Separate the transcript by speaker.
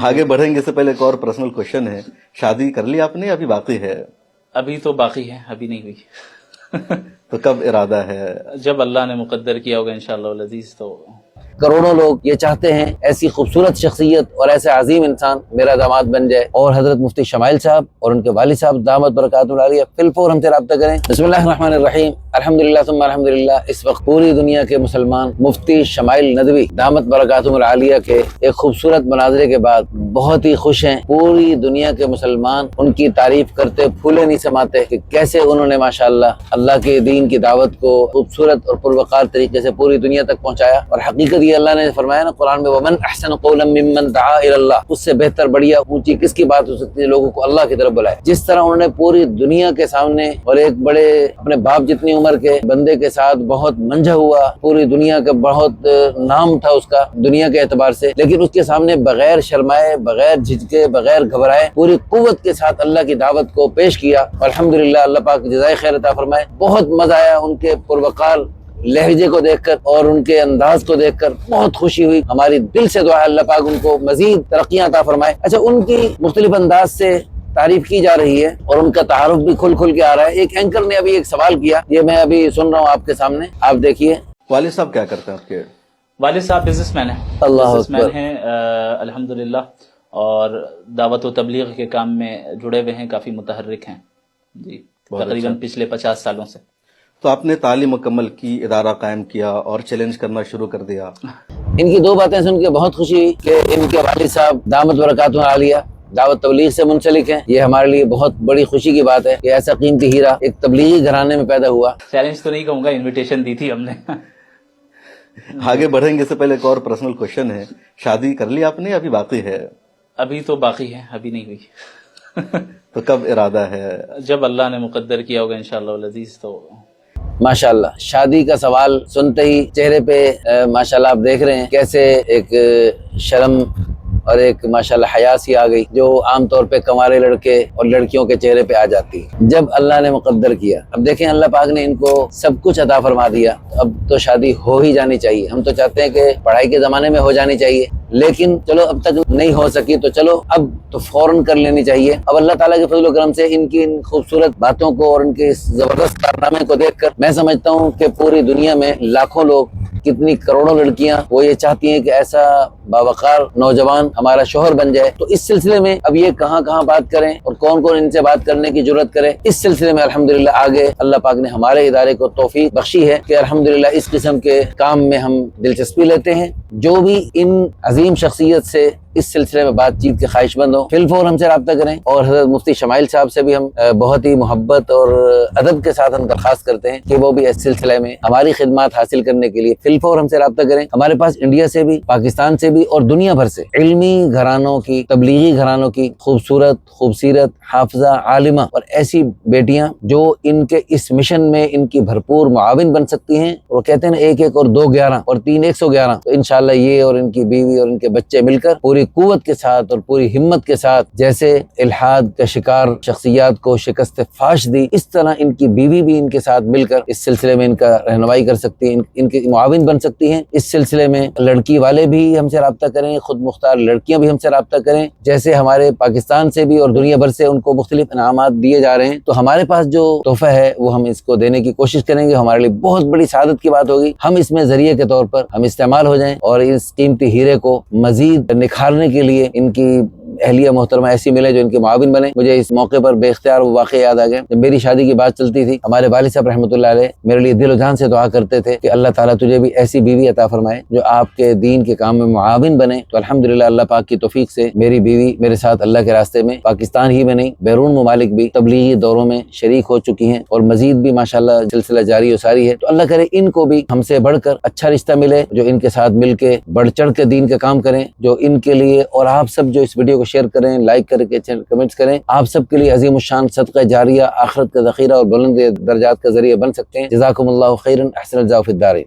Speaker 1: آگے بڑھیں گے اس سے پہلے ایک اور پرسنل کوشچن ہے، شادی کر لی آپ نے ابھی باقی ہے؟
Speaker 2: ابھی تو باقی ہے، ابھی نہیں ہوئی۔
Speaker 1: تو کب ارادہ ہے؟
Speaker 2: جب اللہ نے مقدر کیا ہوگا انشاءاللہ العزیز تو۔
Speaker 3: کروڑوں لوگ یہ چاہتے ہیں ایسی خوبصورت شخصیت اور ایسے عظیم انسان میرا داماد بن جائے، اور حضرت مفتی شمائل صاحب اور ان کے والد صاحب دامت برکاتہ العالیہ فی الفور ہم سے رابطہ کریں۔ بسم اللہ الرحمن الرحیم، الحمدللہ ثم الحمدللہ۔ اس وقت پوری دنیا کے مسلمان مفتی شمائل ندوی دامت برکاتہ العالیہ کے ایک خوبصورت مناظرے کے بعد بہت ہی خوش ہیں۔ پوری دنیا کے مسلمان ان کی تعریف کرتے پھولے نہیں سماتے کہ کیسے انہوں نے ماشاءاللہ اللہ کے دین کی دعوت کو خوبصورت اور پروقار طریقے سے پوری دنیا تک پہنچایا۔ اور حقیقت یہ اللہ نے فرمایا نا قرآن میں، وَمَنْ أَحْسَنُ قَوْلًا مِّمَّنْ دَعَا إِلَى اللَّهِ، اس سے بہتر بڑھیا اونچی کس کی بات ہو سکتی ہے لوگوں کو اللہ کی طرف بلائے۔ جس طرح انہوں نے پوری دنیا کے سامنے اور ایک بڑے اپنے باپ جتنی عمر کے بندے کے ساتھ بہت منجھا ہوا، پوری دنیا کا بہت نام تھا اس کا دنیا کے اعتبار سے، لیکن اس کے سامنے بغیر شرمائے، بغیر جھجکے، بغیر گھبرائے پوری قوت کے ساتھ اللہ کی دعوت کو پیش کیا۔ الحمدللہ، اللہ پاک جزائے خیر عطا فرمائے۔ بہت مزہ آیا ان کے پروقار لہجے کو دیکھ کر اور ان کے انداز کو دیکھ کر، بہت خوشی ہوئی۔ ہماری دل سے دعا ہے اللہ پاک ان کو مزید ترقیاں عطا فرمائے۔ اچھا، ان کی مختلف انداز سے تعریف کی جا رہی ہے اور ان کا تعارف بھی کھل کے آ رہا ہے۔ ایک اینکر نے ابھی ایک سوال کیا، یہ میں ابھی سن رہا ہوں آپ کے سامنے، آپ دیکھیے۔
Speaker 1: والد صاحب کیا کرتے ہیں آپ کے؟
Speaker 2: والد صاحب بزنس مین ہیں،
Speaker 3: اللہ
Speaker 2: بزنس مین
Speaker 3: اکبر۔
Speaker 2: ہیں الحمدللہ، اور دعوت و تبلیغ کے کام میں جڑے ہوئے ہیں، کافی متحرک ہیں جی، تقریباً پچھلے 50 سالوں سے۔
Speaker 1: تو آپ نے تعلیم مکمل کی، ادارہ قائم کیا اور چیلنج کرنا شروع کر دیا۔
Speaker 3: ان کی دو باتیں سن کے بہت خوشی ہوئی کہ ان کے والد صاحب دامت برکاتہ العالیہ دعوت تبلیغ سے منسلک ہیں۔ یہ ہمارے لیے بہت بڑی خوشی کی بات ہے کہ ایسا قیمتی ہیرا ایک تبلیغی گھرانے میں پیدا ہوا۔
Speaker 2: چیلنج تو نہیں کہوں گا، انویٹیشن دی تھی ہم نے۔
Speaker 1: آگے بڑھیں گے اس سے پہلے ایک اور پرسنل کوشچن ہے، شادی کر لی آپ نے ابھی باقی ہے؟
Speaker 2: ابھی تو باقی ہے، ابھی نہیں ہوئی۔
Speaker 1: تو کب ارادہ ہے؟
Speaker 2: جب اللہ نے مقدر کیا ہوگا انشاءاللہ العزیز تو۔
Speaker 3: ماشاءاللہ، شادی کا سوال سنتے ہی چہرے پہ ماشاءاللہ آپ دیکھ رہے ہیں کیسے ایک شرم اور ایک ماشاءاللہ حیا سی آ گئی، جو عام طور پہ کنوارے لڑکے اور لڑکیوں کے چہرے پہ آ جاتی ہے جب اللہ نے مقدر کیا۔ اب دیکھیں اللہ پاک نے ان کو سب کچھ عطا فرما دیا، اب تو شادی ہو ہی جانی چاہیے۔ ہم تو چاہتے ہیں کہ پڑھائی کے زمانے میں ہو جانی چاہیے، لیکن چلو اب تک نہیں ہو سکی تو چلو اب تو فوراً کر لینی چاہیے۔ اب اللہ تعالیٰ کے فضل و کرم سے ان کی ان خوبصورت باتوں کو اور ان کے اس زبردست کارنامے کو دیکھ کر میں سمجھتا ہوں کہ پوری دنیا میں لاکھوں لوگ، کتنی کروڑوں لڑکیاں وہ یہ چاہتی ہیں کہ ایسا باوقار نوجوان ہمارا شوہر بن جائے۔ تو اس سلسلے میں اب یہ کہاں بات کریں اور کون ان سے بات کرنے کی جرت کرے، اس سلسلے میں الحمدللہ آگے اللہ پاک نے ہمارے ادارے کو توفیق بخشی ہے کہ الحمدللہ اس قسم کے کام میں ہم دلچسپی لیتے ہیں۔ جو بھی ان عظیم شخصیت سے اس سلسلے میں بات چیت کے خواہش مند ہوں، فی الفور ہم سے رابطہ کریں۔ اور حضرت مفتی شمائل صاحب سے بھی ہم بہت ہی محبت اور ادب کے ساتھ ہم درخواست کرتے ہیں کہ وہ بھی اس سلسلے میں ہماری خدمات حاصل کرنے کے لیے فی الفور ہم سے رابطہ کریں۔ ہمارے پاس انڈیا سے بھی، پاکستان سے بھی اور دنیا بھر سے علمی گھرانوں کی، تبلیغی گھرانوں کی خوبصورت حافظہ، عالمہ اور ایسی بیٹیاں جو ان کے اس مشن میں ان کی بھرپور معاون بن سکتی ہیں۔ اور وہ کہتے ہیں نا 1 اور 2 11 اور 3 111، تو انشاءاللہ یہ اور ان کی بیوی اور ان کے بچے مل کر پوری قوت کے ساتھ اور پوری ہمت کے ساتھ، جیسے الحاد کا شکار شخصیات کو شکست فاش دی، اس طرح ان کی بیوی بھی ان کے ساتھ مل کر اس سلسلے میں ان کا رہنمائی کر سکتی ہیں، ان کے معاون بن سکتی ہیں۔ اس سلسلے میں لڑکی والے بھی ہم سے رابطہ کریں، خود مختار لڑکیاں بھی ہم سے رابطہ کریں۔ جیسے ہمارے پاکستان سے بھی اور دنیا بھر سے ان کو مختلف انعامات دیے جا رہے ہیں، تو ہمارے پاس جو تحفہ ہے وہ ہم اس کو دینے کی کوشش کریں گے۔ ہمارے لیے بہت بڑی سعادت کی بات ہوگی ہم اس میں ذریعے کے طور پر ہم استعمال ہو جائیں اور اس قیمتی ہیرے کو مزید نکھارنے کے لیے ان کی اہلیہ محترمہ ایسی ملے جو ان کے معاون بنے۔ مجھے اس موقع پر بے اختیار وہ واقعہ یاد آ گیا، جب میری شادی کی بات چلتی تھی، ہمارے والد صاحب رحمۃ اللہ علیہ میرے لیے دل و جان سے دعا کرتے تھے کہ اللہ تعالیٰ تجھے بھی ایسی بیوی عطا فرمائے جو آپ کے دین کے کام میں معاون بنے۔ تو الحمدللہ اللہ پاک کی توفیق سے میری بیوی میرے ساتھ اللہ کے راستے میں پاکستان ہی میں نہیں بیرون ممالک بھی تبلیغی دوروں میں شریک ہو چکی ہیں، اور مزید بھی ماشاءاللہ سلسلہ جاری و ساری ہے۔ تو اللہ کرے ان کو بھی ہم سے بڑھ کر اچھا رشتہ ملے، جو ان کے ساتھ مل کے بڑھ چڑھ کے دین کا کام کریں، جو ان کے لیے اور آپ سب جو اس ویڈیو کو شیئر کریں، لائک کر کے کمنٹس کریں، آپ سب کے لیے عظیم الشان صدقہ جاریہ، آخرت کا ذخیرہ اور بلند درجات کا ذریعہ بن سکتے ہیں۔ جزاکم اللہ خیرا، احسن الجزاء فی الدارین۔